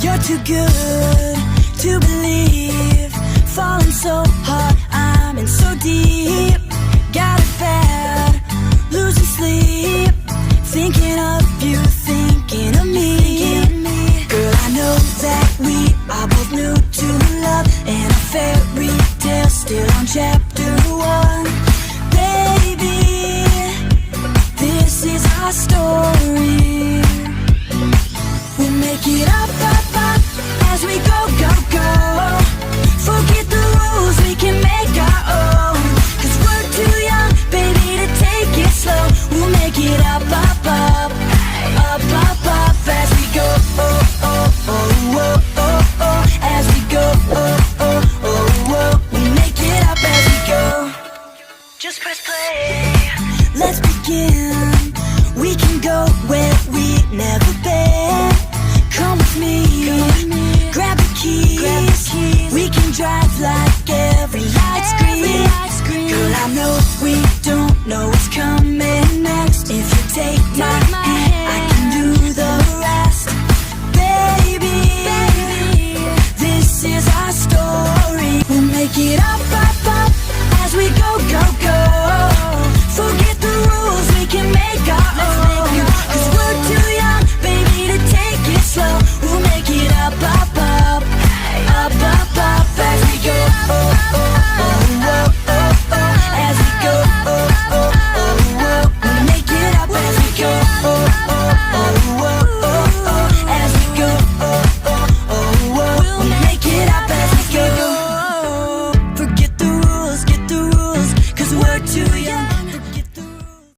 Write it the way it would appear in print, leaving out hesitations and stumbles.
You're too good to believe. Falling so hard, I'm in so deep. Got it bad, losing sleep. Thinking of you, thinking of me. Girl, I know that we are both new to love, and a fairy tale still on chapter 1. Baby, this is our story. We'll make it up, up, up as we go, go, go. Forget the rules, we can make our own. 'Cause we're too young, baby, to take it slow. We'll make it up, up, up, up, up, up as we go, oh, oh, oh, oh, oh, oh, as we go, oh, oh, oh, oh. We'll make it up as we go. Just press play. Let's begin. We can go where we never